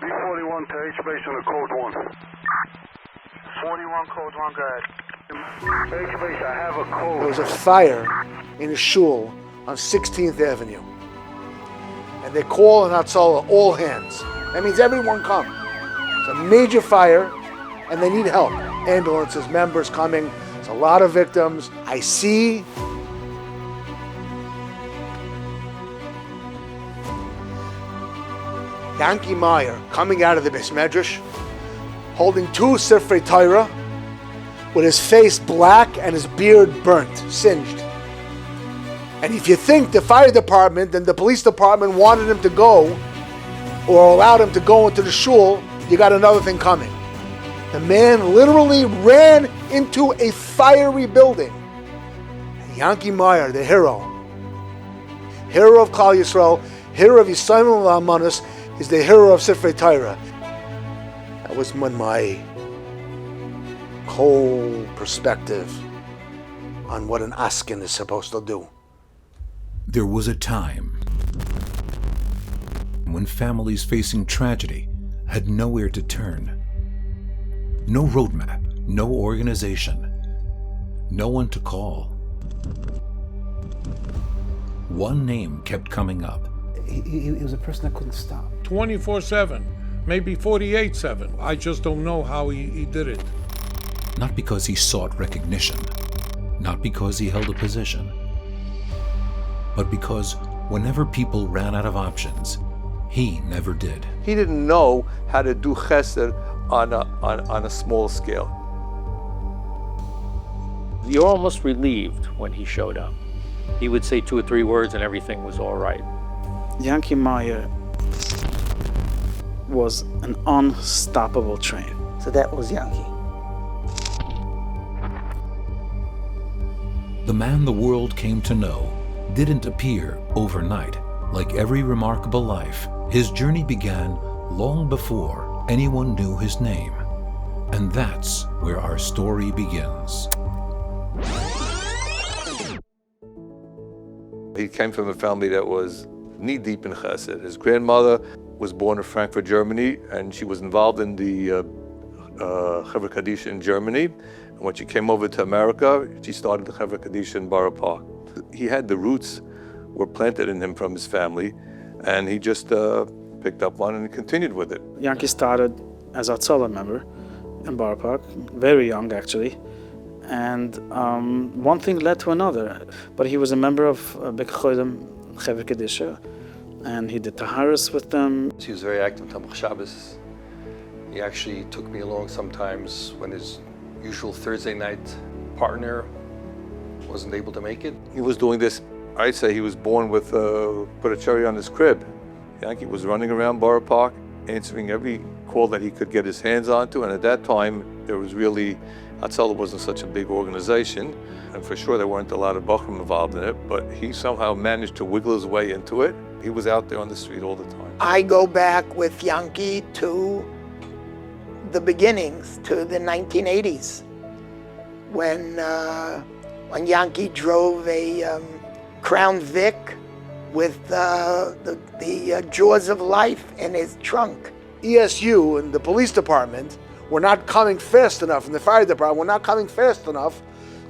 B41 to H base on the code 1. 41 code 1, go ahead. H base, I have a code. There was a fire in a shul on 16th Avenue. And they call in Hatzolah, all hands. That means everyone come. It's a major fire, and they need help. Ambulances, members coming. There's a lot of victims. I see Yanky Meyer coming out of the Beis Medrash, holding 2 Sifrei Torah, with his face black and his beard burnt, singed. And if you think the fire department and the police department wanted him to go, or allowed him to go into the shul, you got another thing coming. The man literally ran into a fiery building. And Yanky Meyer, the hero of Klal Yisrael, hero of Yisrael L'Amanos, is the hero of Sifrei Torah. That was when my whole perspective on what an askin is supposed to do. There was a time when families facing tragedy had nowhere to turn. No roadmap, no organization, no one to call. One name kept coming up. He was a person that couldn't stop. 24/7, maybe 48/7. I just don't know how he did it. Not because he sought recognition, not because he held a position, but because whenever people ran out of options, he never did. He didn't know how to do chesed on a small scale. You're almost relieved when he showed up. He would say 2 or 3 words and everything was all right. Yanky Meyer was an unstoppable train. So that was Yanky. The man the world came to know didn't appear overnight. Like every remarkable life, his journey began long before anyone knew his name. And that's where our story begins. He came from a family that was knee-deep in chesed. His grandmother was born in Frankfurt, Germany, and she was involved in the Chevra Kadisha in Germany. And when she came over to America, she started the Chevra Kadisha in Borough Park. He had the roots were planted in him from his family, and he just picked up one and continued with it. Yanky started as a Hatzolah member in Borough Park, very young actually, and one thing led to another. But he was a member of Chevra Kadisha, and he did Taharis with them. He was very active in Tomchei Shabbos. He actually took me along sometimes when his usual Thursday night partner wasn't able to make it. He was doing this, I'd say he was born with, put a cherry on his crib. Yanky was running around Borough Park, answering every call that he could get his hands onto, and at that time, there was really, Hatzolah wasn't such a big organization, and for sure there weren't a lot of Bachrim involved in it, but he somehow managed to wiggle his way into it. He was out there on the street all the time. I go back with Yanky to the beginnings, to the 1980s, when Yanky drove a Crown Vic with the jaws of life in his trunk. ESU and the police department were not coming fast enough, and the fire department were not coming fast enough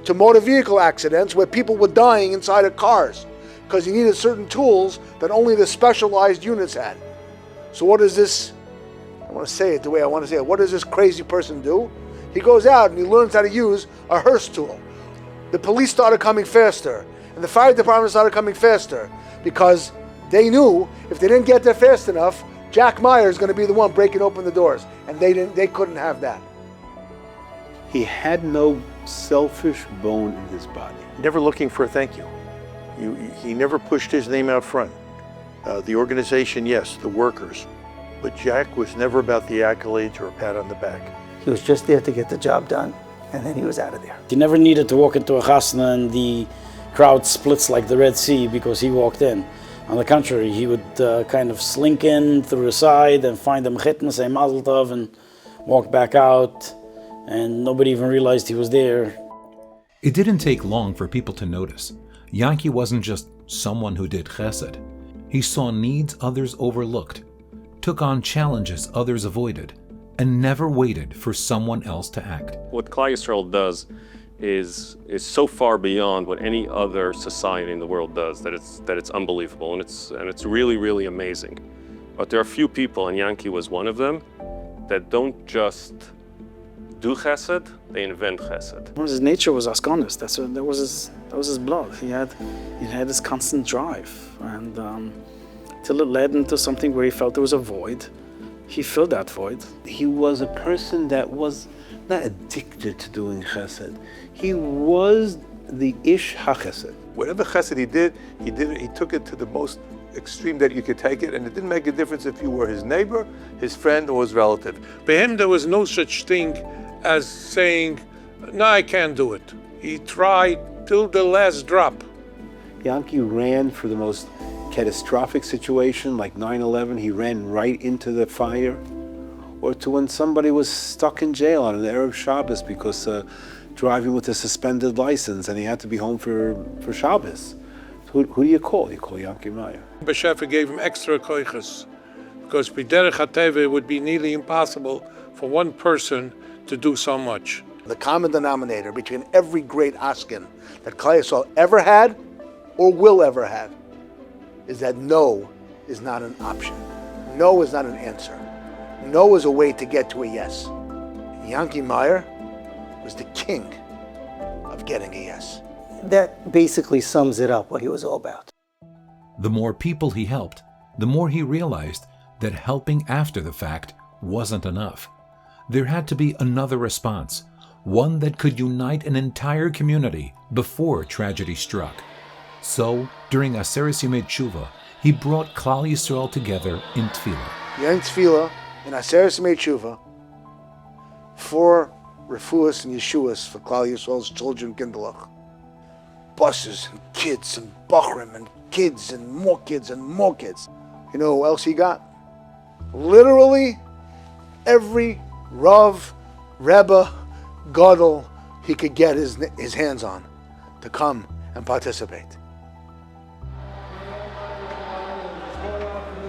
to motor vehicle accidents where people were dying inside of cars because you needed certain tools that only the specialized units had. So what does this, I want to say it the way I want to say it, what does this crazy person do? He goes out and he learns how to use a hearse tool. The police started coming faster, and the fire department started coming faster because they knew if they didn't get there fast enough, Jack Meyer is going to be the one breaking open the doors, and they couldn't have that. He had no selfish bone in his body. Never looking for a thank you. He never pushed his name out front. The organization, yes, the workers, but Jack was never about the accolades or a pat on the back. He was just there to get the job done, and then he was out of there. He never needed to walk into a chasna and the crowd splits like the Red Sea because he walked in. On the contrary, he would kind of slink in through the side and find a mechitna, say mazel tov, and walk back out, and nobody even realized he was there. It didn't take long for people to notice. Yanky wasn't just someone who did chesed. He saw needs others overlooked, took on challenges others avoided, and never waited for someone else to act. What Klal Yisrael does is so far beyond what any other society in the world does that it's unbelievable, and it's really, really amazing. But there are few people, and Yanky was one of them, that don't just do chesed, they invent chesed. His nature was askanis. That was his blood. He had this constant drive, and till it led into something where he felt there was a void. He filled that void. He was a person that was not addicted to doing chesed. He was the ish ha-chesed. Whatever chesed he did it, he took it to the most extreme that you could take it, and it didn't make a difference if you were his neighbor, his friend, or his relative. For him, there was no such thing as saying, no, I can't do it. He tried till the last drop. Yanky ran for the most catastrophic situation, like 9/11, he ran right into the fire, or to when somebody was stuck in jail on an Erev Shabbos because driving with a suspended license and he had to be home for Shabbos. Who do you call? You call Yanky Meyer. Beshefer gave him extra koiches, because b'derech hateva it would be nearly impossible for one person to do so much. The common denominator between every great askin that Klal Yisrael ever had or will ever have is that no is not an option. No is not an answer. No is a way to get to a yes. Yanky Meyer was the king of getting a yes. That basically sums it up, what he was all about. The more people he helped, the more he realized that helping after the fact wasn't enough. There had to be another response, one that could unite an entire community before tragedy struck. So, during Aseret Yemei Tshuva, he brought Klal Yisrael together in Tefillah. Young Tefillah in Aseret Yemei Tshuva for refuahs and yeshuas for Klal Yisrael's children, Kinderlach. Buses and kids and bachrim and kids and more kids and more kids. You know who else he got? Literally every Rav, Rebbe, Gadol he could get his hands on to come and participate.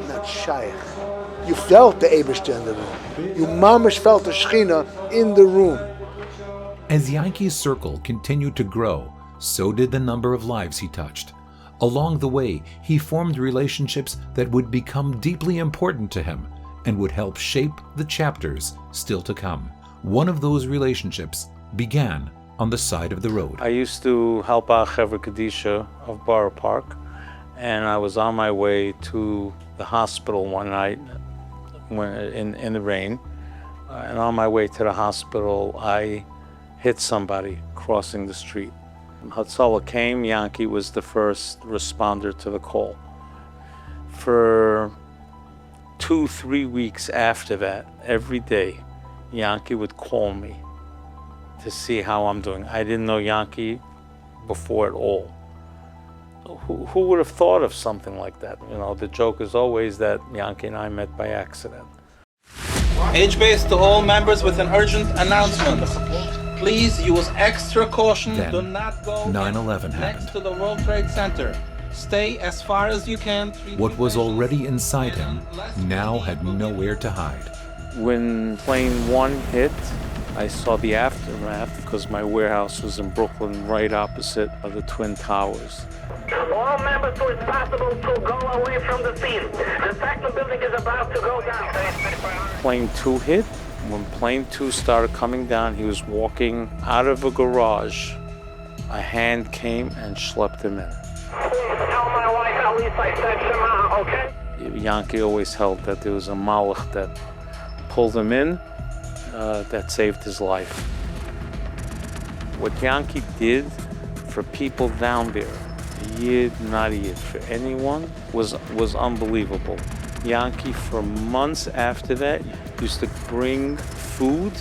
Not shaykh. You felt the Eibishter in the room. You mamish felt the Shechina in the room. As Yanky's circle continued to grow, so did the number of lives he touched. Along the way, he formed relationships that would become deeply important to him and would help shape the chapters still to come. One of those relationships began on the side of the road. I used to help out Chevra Kadisha of Borough Park, and I was on my way to the hospital one night in the rain. And on my way to the hospital, I hit somebody crossing the street. Hatzolah came, Yanky was the first responder to the call. For 2-3 weeks after that, every day, Yanky would call me to see how I'm doing. I didn't know Yanky before at all. Who would have thought of something like that? You know, the joke is always that Yanky and I met by accident. Age-based to all members with an urgent announcement. Please use extra caution. Then, do not go 9/11 next happened. to the World Trade Center. Stay as far as you can. What was already inside him now had nowhere to hide. When plane 1 hit, I saw the aftermath because my warehouse was in Brooklyn, right opposite of the Twin Towers. All members who is possible to go away from the scene. The second building is about to go down. Plane 2 hit. When plane 2 started coming down, he was walking out of a garage. A hand came and schlepped him in. Tell my wife at least I said Shema, okay? Yanky always held that there was a malach that pulled him in, that saved his life. What Yanky did for people down there, Yid, not Yid, for anyone, was unbelievable. Yanky, for months after that, used to bring food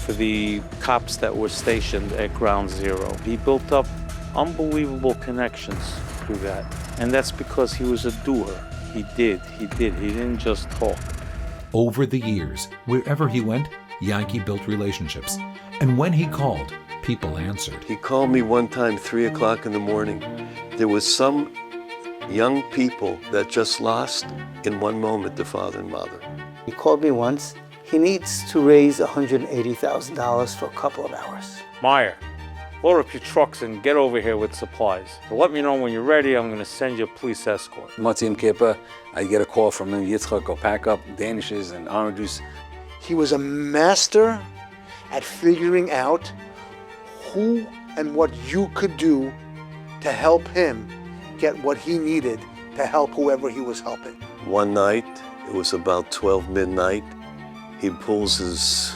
for the cops that were stationed at Ground Zero. He built up unbelievable connections through that. And that's because he was a doer. He did. He didn't just talk. Over the years, wherever he went, Yanky built relationships. And when he called, people answered. He called me one time, 3 o'clock in the morning. There was some young people that just lost in one moment their father and mother. He called me once. He needs to raise $180,000 for a couple of hours. Meyer, load up your trucks and get over here with supplies. So let me know when you're ready. I'm going to send you a police escort. Motzi and Kippa, I get a call from him, Yitzchak, go pack up danishes and orange juice. He was a master at figuring out who and what you could do to help him get what he needed to help whoever he was helping. One night, it was about 12 midnight, he pulls his,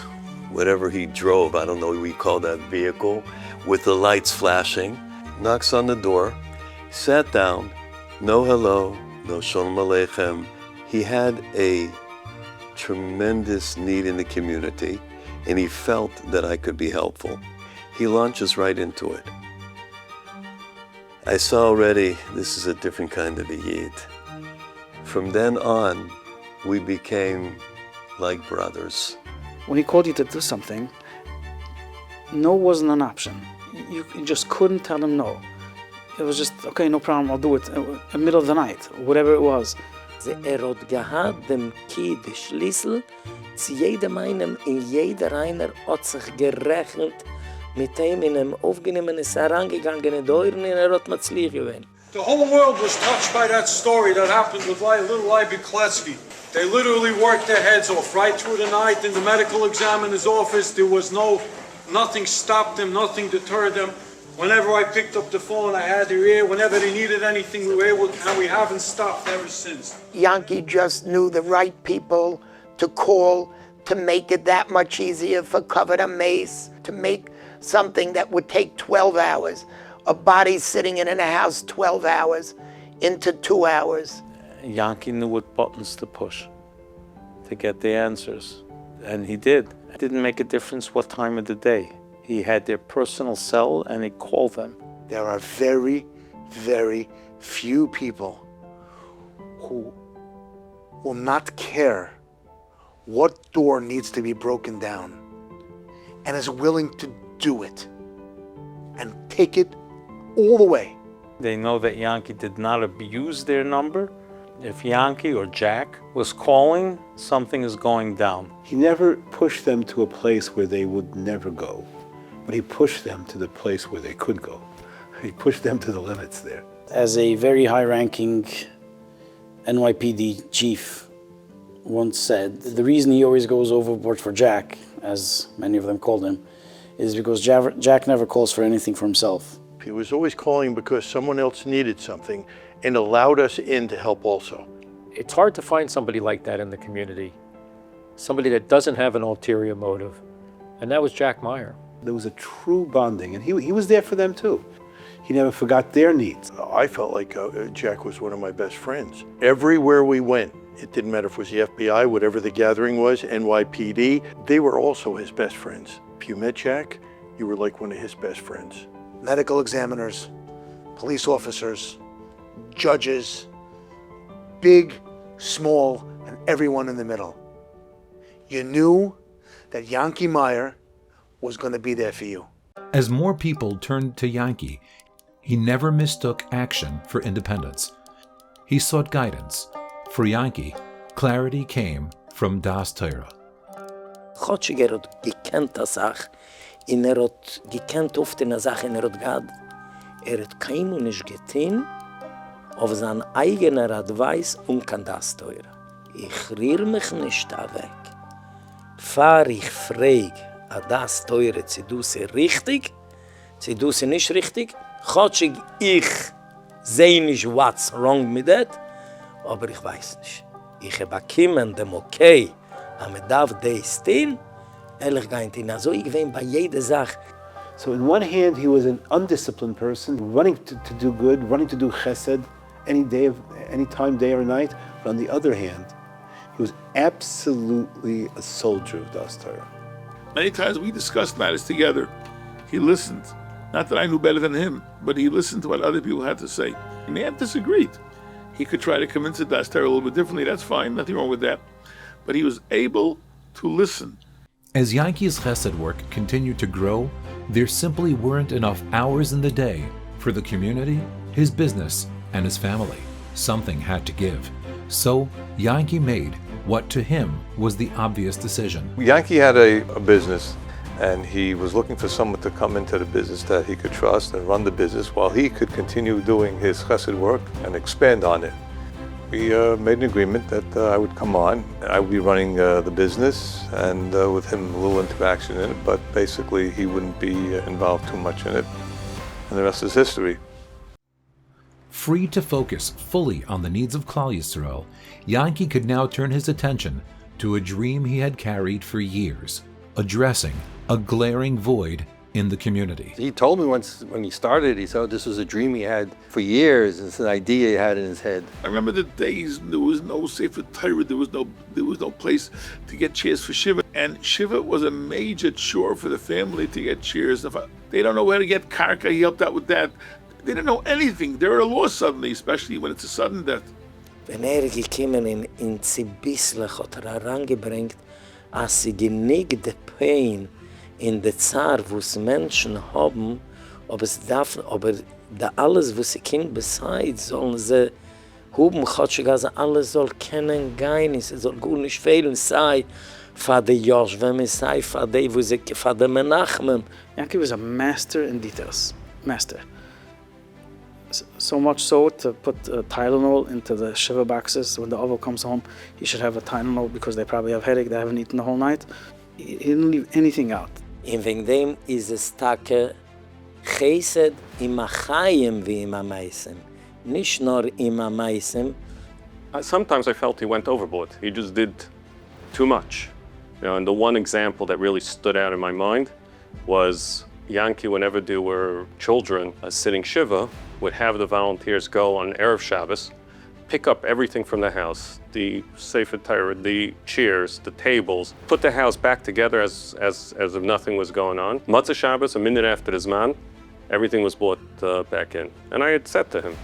whatever he drove, I don't know what we call that vehicle, with the lights flashing, knocks on the door, sat down, no hello, no shalom aleichem. He had a tremendous need in the community, and he felt that I could be helpful. He launches right into it. I saw already this is a different kind of a Yid. From then on, we became like brothers. When he called you to do something, no wasn't an option. You just couldn't tell him no. It was just, okay, no problem, I'll do it in the middle of the night, whatever it was. Hat gehad dem Key de Schlüssel zu jedem einem in jeder einer hat sich gerechnet mit ihm in einem aufgenommenen herangegangenen Deuren in hat matzlich gewesen. The whole world was touched by that story that happened with little Ivy Kletzky. They literally worked their heads off right through the night in the medical examiner's office. There was nothing stopped them, nothing deterred them. Whenever I picked up the phone, I had their ear. Whenever they needed anything, we were able to, and we haven't stopped ever since. Yanky just knew the right people to call to make it that much easier for covered a mace, to make something that would take 12 hours, a body sitting in a house 12 hours, into 2 hours. Yanky knew what buttons to push to get the answers, and he did. It didn't make a difference what time of the day. He had their personal cell and he called them. There are very, very few people who will not care what door needs to be broken down and is willing to do it and take it all the way. They know that Yanky did not abuse their number. If Yanky or Jack was calling, something is going down. He never pushed them to a place where they would never go, but he pushed them to the place where they could go. He pushed them to the limits there. As a very high-ranking NYPD chief once said, the reason he always goes overboard for Jack, as many of them called him, is because Jack never calls for anything for himself. He was always calling because someone else needed something and allowed us in to help also. It's hard to find somebody like that in the community, somebody that doesn't have an ulterior motive, and that was Jack Meyer. There was a true bonding, and he was there for them too. He never forgot their needs. I felt like Jack was one of my best friends. Everywhere we went, it didn't matter if it was the FBI, whatever the gathering was, NYPD, they were also his best friends. If you met Jack, you were like one of his best friends. Medical examiners, police officers, judges, big, small, and everyone in the middle. You knew that Yanky Meyer was going to be there for you. As more people turned to Yanky, he never mistook action for independence. He sought guidance. For Yanky, clarity came from Das Torah. Chotschig hat gekannt a Sach, und hat gekannt oft in a Sach, und hat gehad, hat keinem nicht getan, auf sein eigener Advice und kann das Torah. Ich rier mich nicht da weg. Fahr ich frag, a das Teure, sie du sie richtig, sie du sie nicht richtig, chotschig ich seh nicht what's wrong mit that, aber ich weiß nicht. Ich habe bekommen dem okay, aber darf das stehen, ehrlich geint ihn, also ich wein bei jeder Sache. So in one hand, he was an undisciplined person, running to do good, running to do chesed, any time, day or night. But on the other hand, he was absolutely a soldier of Das Torah. Many times we discussed matters together. He listened. Not that I knew better than him, but he listened to what other people had to say. He may have disagreed. He could try to convince the Das Torah a little bit differently. That's fine, nothing wrong with that. But he was able to listen. As Yanky's chesed work continued to grow, there simply weren't enough hours in the day for the community, his business, and his family. Something had to give. So Yanky made what to him was the obvious decision. Yanky had a business, and he was looking for someone to come into the business that he could trust and run the business while he could continue doing his chesed work and expand on it. We made an agreement that I would come on. I would be running the business, and with him a little interaction in it, but basically he wouldn't be involved too much in it. And the rest is history. Free to focus fully on the needs of Klal Yisrael, Yanky could now turn his attention to a dream he had carried for years, addressing a glaring void in the community. He told me once when he started, he said this was a dream he had for years. It's an idea he had in his head. I remember the days there was no Sefer Torah, there was no place to get chairs for Shiva, and Shiva was a major chore for the family to get chairs. If they don't know where to get karka, he helped out with that. They didn't know anything. They're at a loss suddenly, especially when it's a sudden death. Wenn gekommen in Zibislech hat herangebracht, als sie genig de Pain in der Zar, wo es Menschen haben, aber da alles, was sie können beseit, sollen sie haben, alles soll kennen gehen, es soll gut nicht fehlen, sei für die Josh, wenn man sei für die, wo sie, für die Menachmen. Yanky was a master in details, master. So much so to put Tylenol into the Shiva boxes. When the Ovo comes home, he should have a Tylenol because they probably have headache, they haven't eaten the whole night. He didn't leave anything out. In wegen dem ist es Tage chesed im Achayim wie im Amaisem. Nicht nur im Amaisem. Sometimes I felt he went overboard. He just did too much. You know, and the one example that really stood out in my mind was Yanky, whenever there were children sitting Shiva, would have the volunteers go on Erev Shabbos, pick up everything from the house, the Sefer Torah, the chairs, the tables, put the house back together as if nothing was going on. Matzah Shabbos, a minute after the Zman, everything was brought back in. And I had said to him,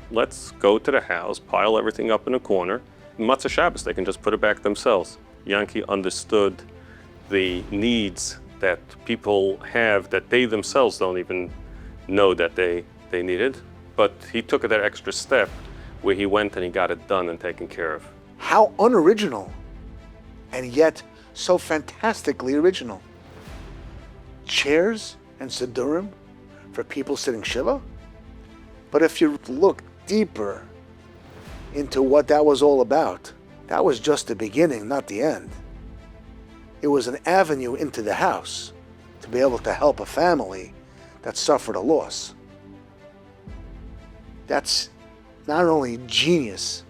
let's go to the house, pile everything up in a corner. Matzah Shabbos, they can just put it back themselves. Yanky understood the needs that people have that they themselves don't even know that they needed. But he took that extra step where he went and he got it done and taken care of. How unoriginal, and yet so fantastically original. Chairs and Sidurim for people sitting Shiva? But if you look deeper into what that was all about, that was just the beginning, not the end. It was an avenue into the house to be able to help a family that suffered a loss. That's not only genius,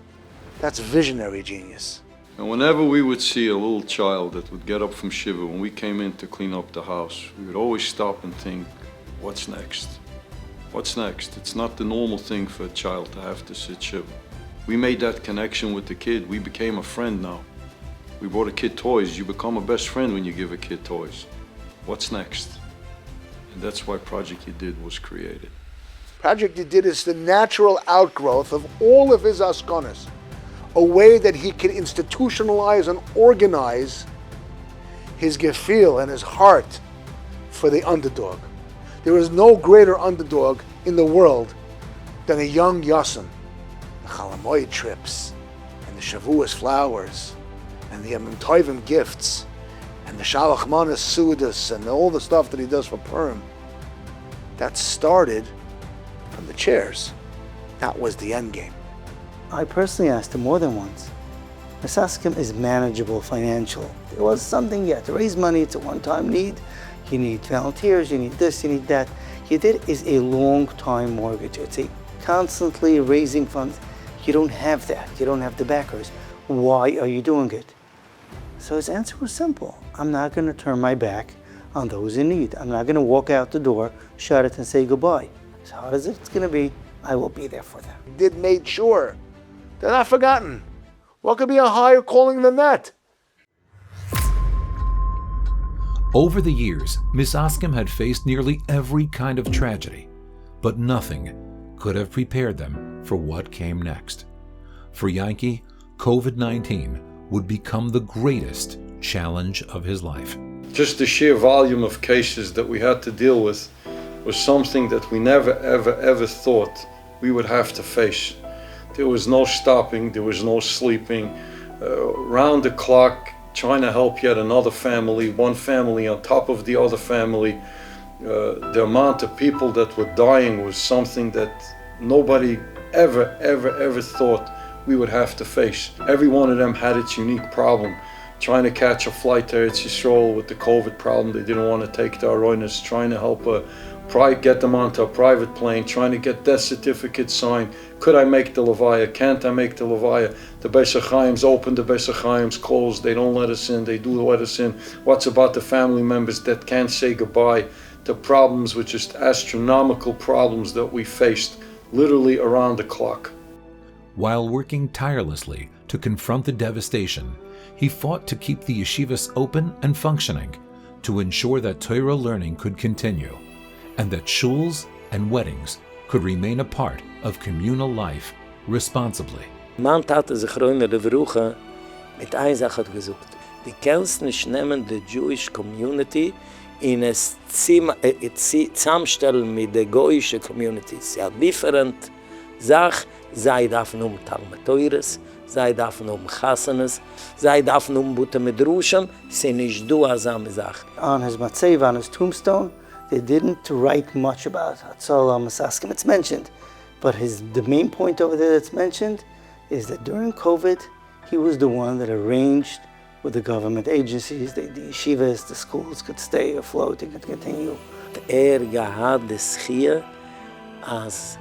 that's visionary genius. And whenever we would see a little child that would get up from Shiva, when we came in to clean up the house, we would always stop and think, what's next? What's next? It's not the normal thing for a child to have to sit Shiva. We made that connection with the kid. We became a friend now. We bought a kid toys. You become a best friend when you give a kid toys. What's next? And that's why Project Yedid was created. Project Yedid is the natural outgrowth of all of his askanis, a way that he can institutionalize and organize his gefühl and his heart for the underdog. There is no greater underdog in the world than a young Yassin. The Chalamoid trips, and the Shavuos flowers, and the Yom Tovim gifts, and the Shalach Manas Sudas, and all the stuff that he does for Purim. That started from the chairs. That was the end game. I personally asked him more than once. Misaskim is manageable financially. There was something yet. To raise money, it's a one-time need. You need volunteers, you need this, you need that. Yedid is a long-time mortgage. It's a constantly raising funds. You don't have that. You don't have the backers. Why are you doing it? So his answer was simple. I'm not going to turn my back on those in need. I'm not going to walk out the door, shut it, and say goodbye. As hard as it's going to be, I will be there for them. Yedid made sure they're not forgotten. What could be a higher calling than that? Over the years, Misaskim had faced nearly every kind of tragedy, but nothing could have prepared them for what came next. For Yanky, COVID-19 would become the greatest challenge of his life. Just the sheer volume of cases that we had to deal with was something that we never, ever, ever thought we would have to face. There was no stopping, there was no sleeping. Round the clock, trying to help yet another family, one family on top of the other family. The amount of people that were dying was something that nobody ever thought we would have to face. Every one of them had its unique problem. Trying to catch a flight to Eretz Yisrael with the COVID problem, they didn't want to take the Aroinas, trying to help get them onto a private plane, trying to get death certificates signed. Could I make the Levaya? Can't I make the Levaya? The Beis HaChaim's open, the Beis HaChaim's closed, they don't let us in, they do let us in. What's about the family members that can't say goodbye? The problems were just astronomical problems that we faced literally around the clock. While working tirelessly to confront the devastation, he fought to keep the yeshivas open and functioning, to ensure that Torah learning could continue, and that shuls and weddings could remain a part of communal life responsibly. Man tate sich reine de Vruche mit einer Sache gesucht. Die kannst nicht nehmen die Jewish Community in es zusammenstellen mit der goyische Community. Sie hat different Sach, sei darf nur Talmud Teures, sei darf nur Chasanes, sei darf nur Butte Medrusham, sie nicht du azame Sach. On his matzeva, on his tombstone, they didn't write much about Hatzolah, Misaskim. It's mentioned, but the main point over there that's mentioned is that during COVID, he was the one that arranged with the government agencies, the yeshivas, the schools could stay afloat and could continue. Gehad des Schia, as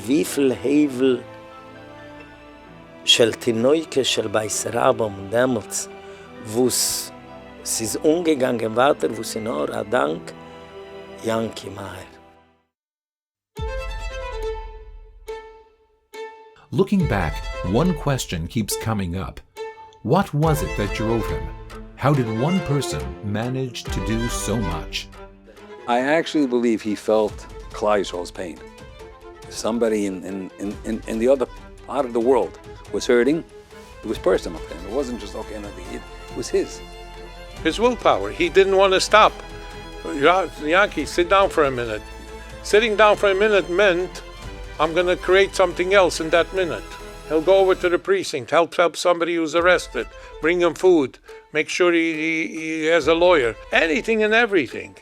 wie viel Hevel של Tinoike של Beiserabam damals, wo es ist umgegangen weiter, wo es nur a Dank Yanky Meyer. Looking back, one question keeps coming up. What was it that drove him? How did one person manage to do so much? I actually believe he felt Klal Yisrael's pain. Somebody in the other part of the world was hurting. It was personal to him. It wasn't just, okay, no, it was his. His willpower. He didn't want to stop. Yanky, sit down for a minute. Sitting down for a minute meant, I'm going to create something else in that minute. He'll go over to the precinct, help somebody who's arrested, bring him food, make sure he has a lawyer. Anything and everything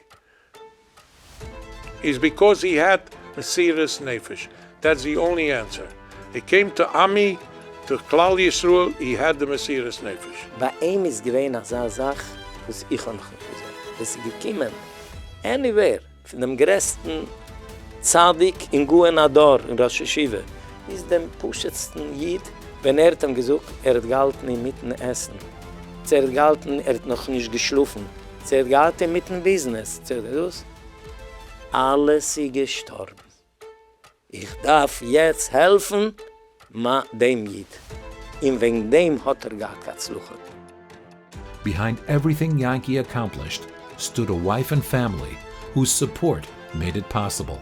is because he had Mesiras Nefesh. That's the only answer. He came to Ami, to Klal Yisrael, he had the Mesiras Nefesh. Bei ihm ist gewesen eine Sache, was ich auch noch nicht gesagt habe. Es ist gekommen, anywhere, von dem größten Tzadik in Guen Ador, in Rosh Hashiva, ist dem puschetsten Jid, wenn hat ihm gesagt, hat gehalten ihn mitten essen. Hat gehalten, hat noch nicht geschlafen. Hat gehalten mitten Business. Alles ist gestorben. Ich darf jetzt helfen, dem Jid. Und wegen dem hat gar keine Sluche. Behind everything Yanky accomplished stood a wife and family whose support made it possible.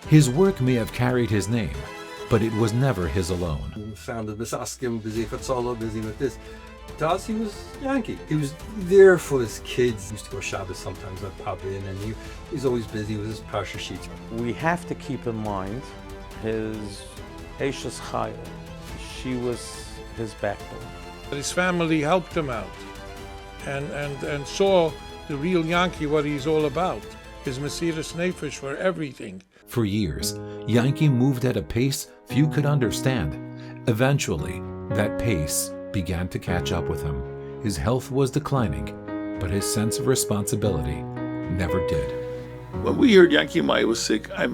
His work may have carried his name, but it was never his alone. We founded Misaskim, busy Hatzolah, busy with this. To us, he was Yanky. He was there for his kids. He used to go Shabbos sometimes, I'd pop in, and he was always busy with his parsha sheets. We have to keep in mind his Eishes Chaya. She was his backbone. His family helped him out and saw the real Yanky, what he's all about. His Mesiras Nefesh for everything. For years, Yanky moved at a pace few could understand. Eventually, that pace began to catch up with him. His health was declining, but his sense of responsibility never did. When we heard Yanky Meyer was sick, I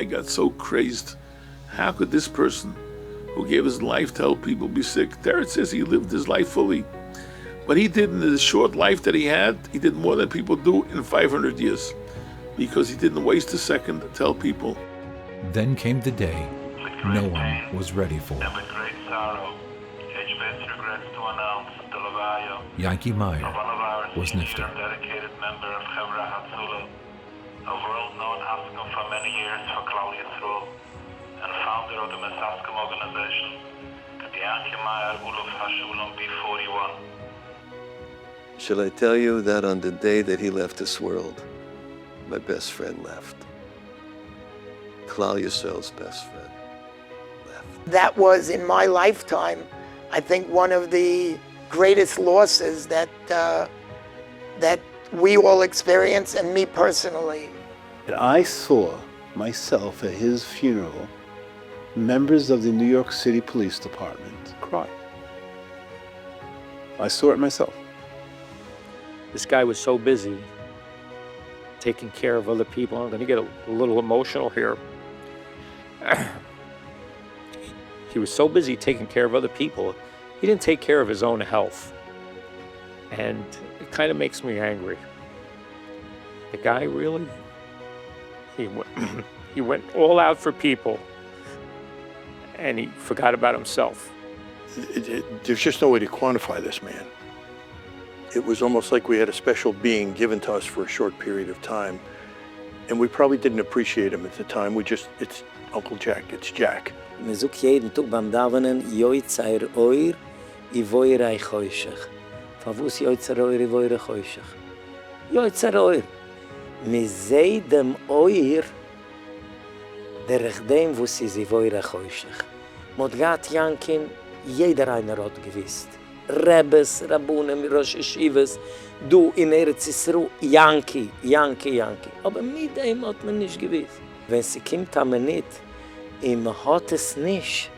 got so crazed. How could this person who gave his life to help people be sick? Teretz says he lived his life fully. But he did in the short life that he had, he did more than people do in 500 years. Because he didn't waste a second to tell people. Then came the day no one was ready for. Yanky Meyer was Nifter. Dedicated member of Chevra Hatzolah, a world-known askanim for many years for Klal Yisrael, and founder of the Misaskim organization, Yanky Meyer Uluf Hashulam B41. Shall I tell you that on the day that he left this world, my best friend left. Klal Yisrael's best friend left. That was, in my lifetime, I think one of the greatest losses that we all experience, and me personally. And I saw myself at his funeral, members of the New York City Police Department cry. I saw it myself. This guy was so busy taking care of other people. I'm going to get a little emotional here. He was so busy taking care of other people, he didn't take care of his own health. And it kind of makes me angry. The guy really, he went all out for people, and he forgot about himself. There's just no way to quantify this man. It was almost like we had a special being given to us for a short period of time, and we probably didn't appreciate him at the time. It's Uncle Jack, it's Jack. Man sucht jeden Tag beim Davenen, Joitzer Oir, I Voirei Choshech. Favus Joitzer Oir, I Voirei Choshech. Joitzer Oir. Me sei dem Oir, derech dem, wo sie I Voirei Choshech. Mod gat Yankim, jeder einer hat gewisst. Rebbes, Rabbanim, Rosh Yeshivas, du in Eretz Yisrael, Yanky. Aber mit dem hat man nicht gewiss. Wenn sie kommt, haben wir nicht. Und man hat es nicht.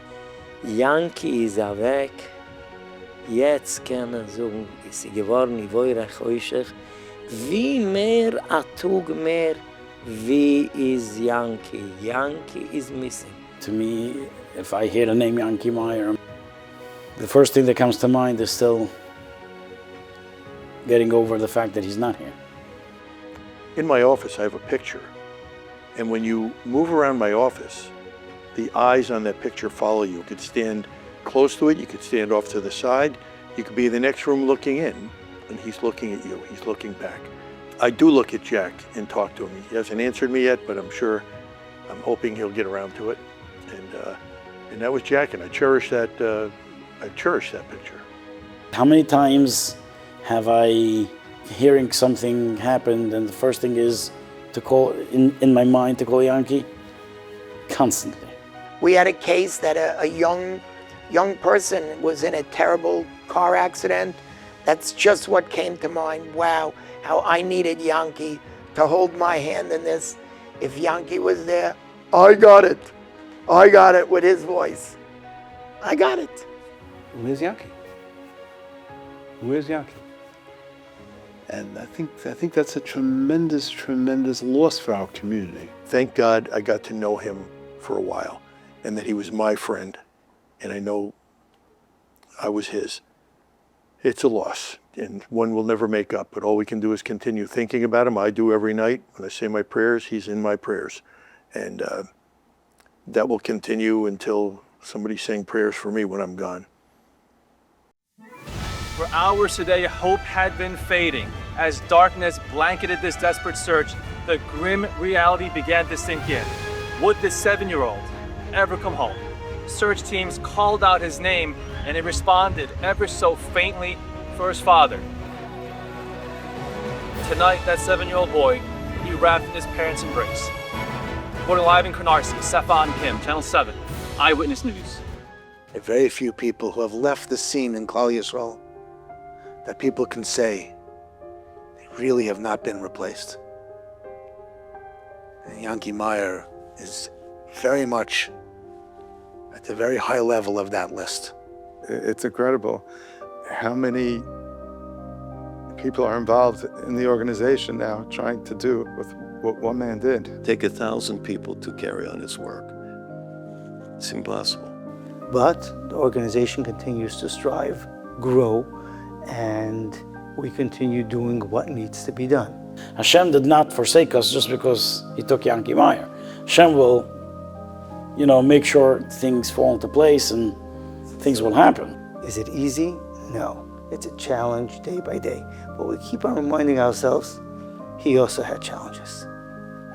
Yanky ist weg. Jetzt kann man sagen, ist sie geworden, ich wollte euch. Wie mehr a Tag mehr, wie ist Yanky? Yanky is missing. To me, if I hear the name Yanky Meyer, the first thing that comes to mind is still getting over the fact that he's not here. In my office, I have a picture. And when you move around my office, the eyes on that picture follow you. You could stand close to it, you could stand off to the side, you could be in the next room looking in, and he's looking at you, he's looking back. I do look at Jack and talk to him. He hasn't answered me yet, but I'm hoping he'll get around to it. And that was Jack, and I cherish that picture. How many times have I hearing something happened and the first thing is to call, in my mind, to call Yanky? Constantly. We had a case that a young person was in a terrible car accident. That's just what came to mind. Wow, how I needed Yanky to hold my hand in this. If Yanky was there, I got it with his voice. I got it. Where's Yanky? Where's Yanky? And I think that's a tremendous, tremendous loss for our community. Thank God I got to know him for a while, and that he was my friend, and I know I was his. It's a loss, and one will never make up, but all we can do is continue thinking about him. I do every night. When I say my prayers, he's in my prayers. And that will continue until somebody's saying prayers for me when I'm gone. For hours today, hope had been fading. As darkness blanketed this desperate search, the grim reality began to sink in. Would this 7-year-old ever come home? Search teams called out his name, and he responded ever so faintly for his father. Tonight, that 7-year-old boy will be wrapped in his parents' embrace. Reporting live in Canarsie, Stefan Kim, Channel 7, Eyewitness News. There are very few people who have left the scene in Klal Yisrael that people can say they really have not been replaced. And Yanky Meyer is very much at the very high level of that list. It's incredible how many people are involved in the organization now trying to do with what one man did. Take 1,000 people to carry on his work. It's impossible. But the organization continues to strive, grow, and we continue doing what needs to be done. Hashem did not forsake us just because he took Yanky Meyer. Hashem will, make sure things fall into place and things will happen. Is it easy? No. It's a challenge day by day. But we keep on reminding ourselves, he also had challenges.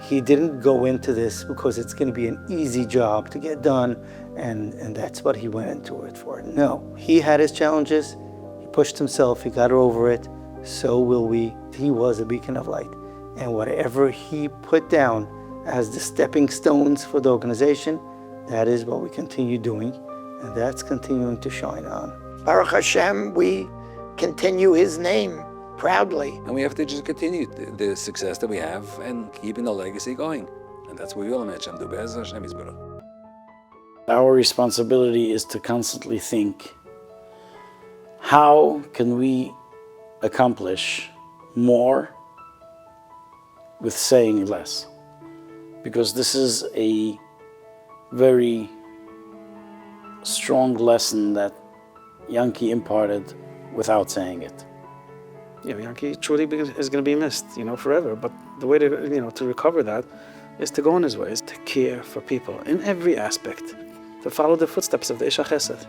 He didn't go into this because it's going to be an easy job to get done, and that's what he went into it for. No, he had his challenges. He pushed himself. He got over it. So will we. He was a beacon of light. And whatever he put down as the stepping stones for the organization, That is what we continue doing, and that's continuing to shine on. Baruch Hashem, we continue his name proudly. And we have to just continue the success that we have and keeping the legacy going. And that's what we all mention. Our responsibility is to constantly think, how can we accomplish more with saying less? Because this is a very strong lesson that Yanky imparted without saying it. Yanky truly is going to be missed, forever. But the way to, to recover that is to go on his ways, to care for people in every aspect, to follow the footsteps of the Ish chesed.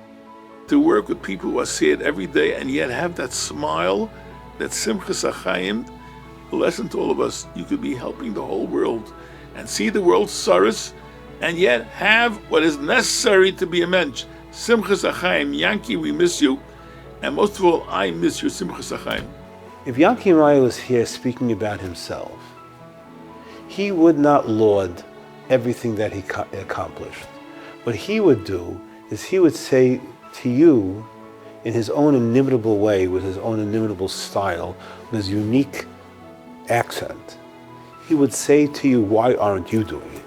To work with people who are sad every day and yet have that smile, that simchas achayim, a lesson to all of us. You could be helping the whole world and see the world's sorrows and yet have what is necessary to be a mensch. Simchas achayim, Yanky, we miss you. And most of all, I miss your simchas achayim. If Yanky Meyer was here speaking about himself, he would not laud everything that he accomplished. What he would do is he would say to you, in his own inimitable way, with his own inimitable style, with his unique accent, he would say to you, why aren't you doing it?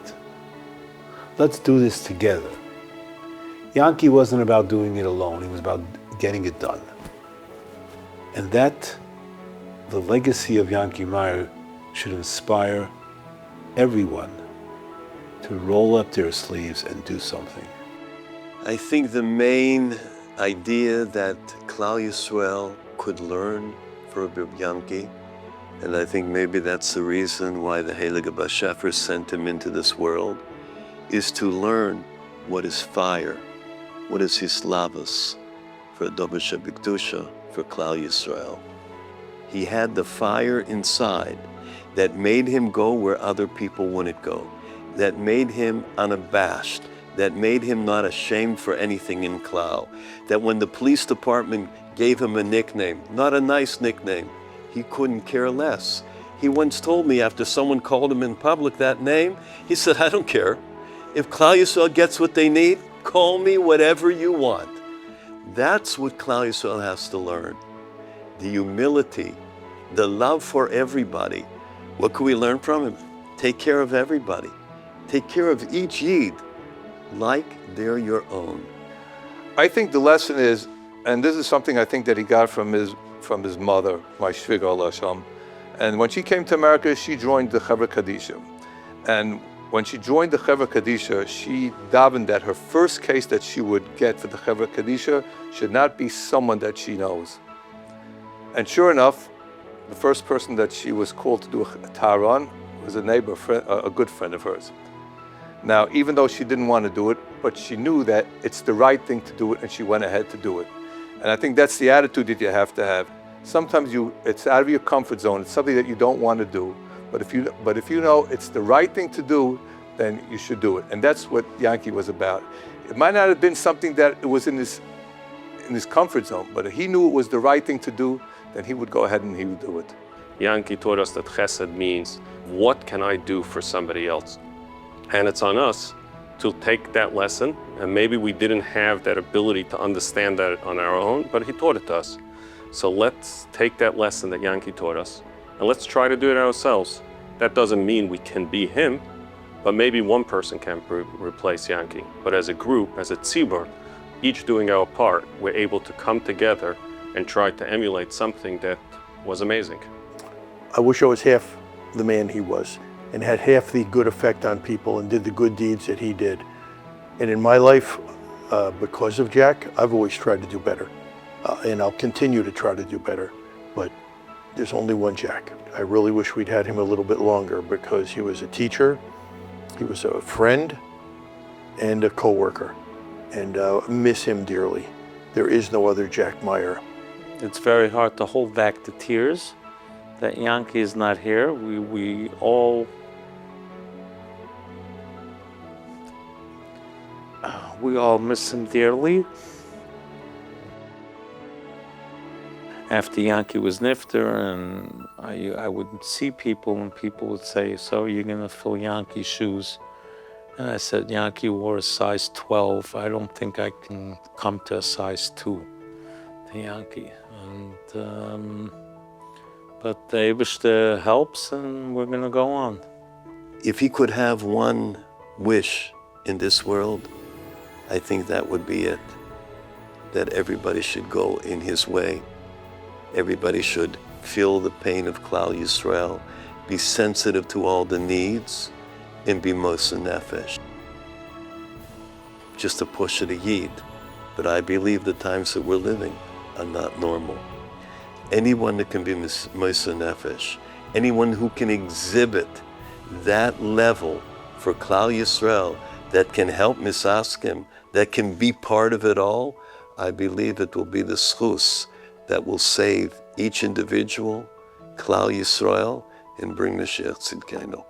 Let's do this together. Yanky wasn't about doing it alone, he was about getting it done. And that, the legacy of Yanky Meyer should inspire everyone to roll up their sleeves and do something. I think the main idea that Klal Yisrael could learn from Yanky, and I think maybe that's the reason why the Heilige Bashefer sent him into this world, is to learn what is fire, what is hislavos for Dober Shebikdusha, for Klal Yisrael. He had the fire inside that made him go where other people wouldn't go, that made him unabashed, that made him not ashamed for anything in Klal, that when the police department gave him a nickname, not a nice nickname, he couldn't care less. He once told me after someone called him in public that name, he said, I don't care. If Klal Yisrael gets what they need, call me whatever you want. That's what Klal Yisrael has to learn. The humility, the love for everybody. What can we learn from him? Take care of everybody. Take care of each Yid like they're your own. I think the lesson is, and this is something I think that he got from his mother, my shviga Allah Hashem. And when she came to America, she joined the Chevra Kadisha. And when she joined the Chevra Kadisha, she davened that her first case that she would get for the Chevra Kadisha should not be someone that she knows. And sure enough, the first person that she was called to do a Taran was a neighbor, a good friend of hers. Now, even though she didn't want to do it, but she knew that it's the right thing to do it, and she went ahead to do it. And I think that's the attitude that you have to have. Sometimes it's out of your comfort zone. It's something that you don't want to do. But if you know it's the right thing to do, then you should do it. And that's what Yanky was about. It might not have been something that it was in his comfort zone, but if he knew it was the right thing to do, then he would go ahead and he would do it. Yanky taught us that chesed means, what can I do for somebody else? And it's on us to take that lesson, and maybe we didn't have that ability to understand that on our own, but he taught it to us. So let's take that lesson that Yanky taught us, and let's try to do it ourselves. That doesn't mean we can be him, but maybe one person can replace Yanky. But as a group, as a tzibur, each doing our part, we're able to come together and try to emulate something that was amazing. I wish I was half the man he was and had half the good effect on people and did the good deeds that he did. And in my life, because of Jack, I've always tried to do better. And I'll continue to try to do better. But there's only one Jack. I really wish we'd had him a little bit longer because he was a teacher, he was a friend, and a co-worker. And miss him dearly. There is no other Jack Meyer. It's very hard to hold back the tears that Yanky is not here. We all miss him dearly. After Yanky was nifter, and I would see people, and people would say, so you're going to fill Yanky's shoes And I said, Yanky wore a size 12. I don't think I can come to a size 2 to Yanky. And, but the Eibishter helps, and we're going to go on. If he could have one wish in this world, I think that would be it. That everybody should go in his way. Everybody should feel the pain of Klal Yisrael, be sensitive to all the needs, and be Moser Nefesh. Just a push of the Yid. But I believe the times that we're living are not normal. Anyone that can be Moser Nefesh, anyone who can exhibit that level for Klal Yisrael, that can help Misaskim, that can be part of it all, I believe it will be the schus that will save each individual, Klal Yisrael, and bring Mashiach Tzidkenu.